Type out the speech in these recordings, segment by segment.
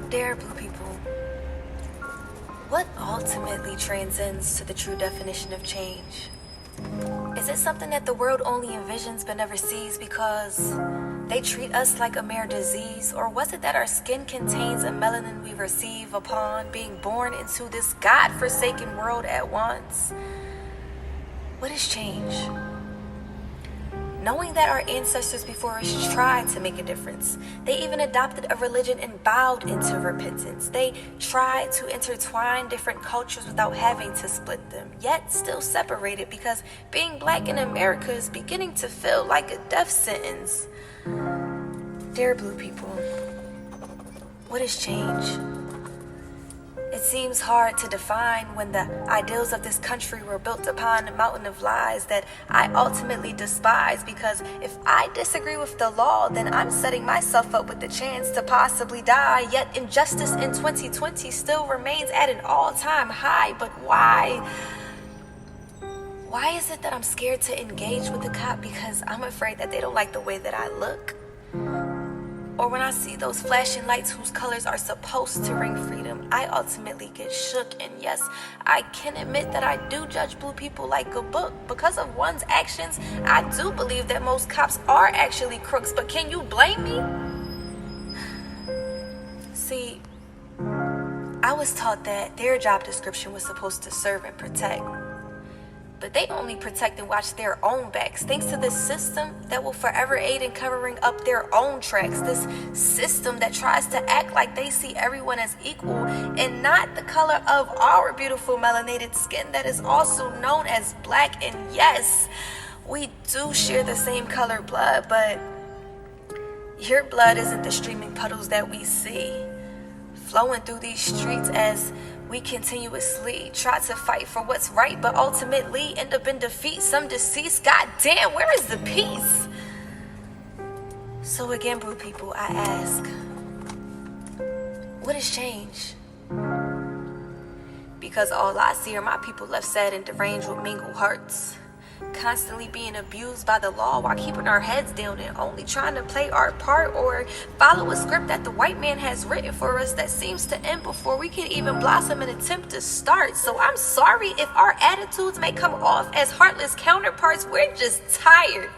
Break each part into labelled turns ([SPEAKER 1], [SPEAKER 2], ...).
[SPEAKER 1] Dear Blue people, what ultimately transcends to the true definition of change? Is it something that the world only envisions but never sees because they treat us like a mere disease? Or was it that our skin contains a melanin we receive upon being born into this God-forsaken world at once? What is change? Knowing that our ancestors before us tried to make a difference. They even adopted a religion and bowed into repentance. They tried to intertwine different cultures without having to split them, yet still separated because being black in America is beginning to feel like a death sentence. Dear Blue people, what is change? It seems hard to define when the ideals of this country were built upon a mountain of lies that I ultimately despise, because if I disagree with the law, then I'm setting myself up with the chance to possibly die. Yet injustice in 2020 still remains at an all-time high. But why? Why is it that I'm scared to engage with the cop? Because I'm afraid that they don't like the way that I look? Or when I see those flashing lights whose colors are supposed to bring freedom, I ultimately get shook. And yes, I can admit that I do judge blue people like a book. Because of one's actions, I do believe that most cops are actually crooks, but can you blame me? See, I was taught that their job description was supposed to serve and protect. But they only protect and watch their own backs, thanks to this system that will forever aid in covering up their own tracks. This system that tries to act like they see everyone as equal and not the color of our beautiful melanated skin that is also known as black. And yes, we do share the same color blood, but your blood isn't the streaming puddles that we see flowing through these streets as we continuously try to fight for what's right, but ultimately end up in defeat, some deceased. God damn, where is the peace? So again, blue people, I ask, what has changed? Because all I see are my people left sad and deranged with mingled hearts, constantly being abused by the law while keeping our heads down and only trying to play our part or follow a script that the white man has written for us that seems to end before we can even blossom and attempt to start. So I'm sorry if our attitudes may come off as heartless counterparts. We're just tired.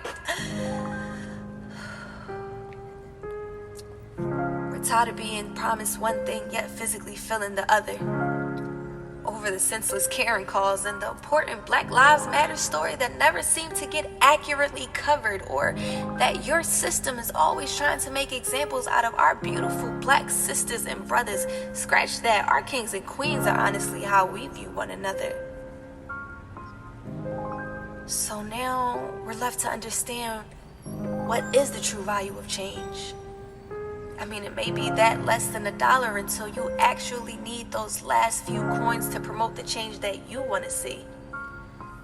[SPEAKER 1] We're tired of being promised one thing yet physically feeling the other. Over the senseless Karen calls and the important Black Lives Matter story that never seemed to get accurately covered, or that your system is always trying to make examples out of our beautiful black sisters and brothers. Scratch that, our kings and queens are honestly how we view one another. So now we're left to understand what is the true value of change. I mean, it may be that less than $1 until you actually need those last few coins to promote the change that you want to see.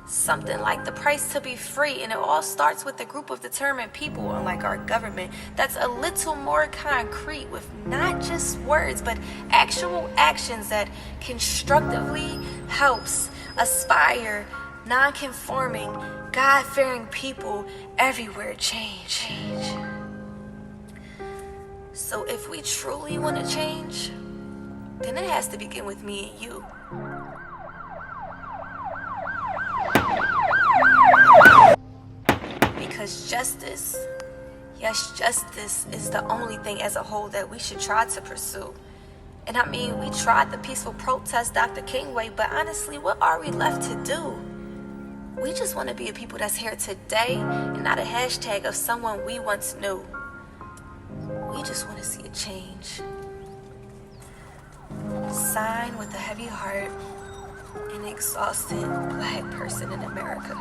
[SPEAKER 1] Something like the price to be free, and it all starts with a group of determined people, unlike our government, that's a little more concrete with not just words, but actual actions that constructively helps aspire, non-conforming, God-fearing people everywhere change. So if we truly want to change, then it has to begin with me and you. Because justice, yes, justice is the only thing as a whole that we should try to pursue. And I mean, we tried the peaceful protest Dr. King way, but honestly, what are we left to do? We just want to be a people that's here today and not a hashtag of someone we once knew. We just want to see a change. Sign with a heavy heart, an exhausted black person in America.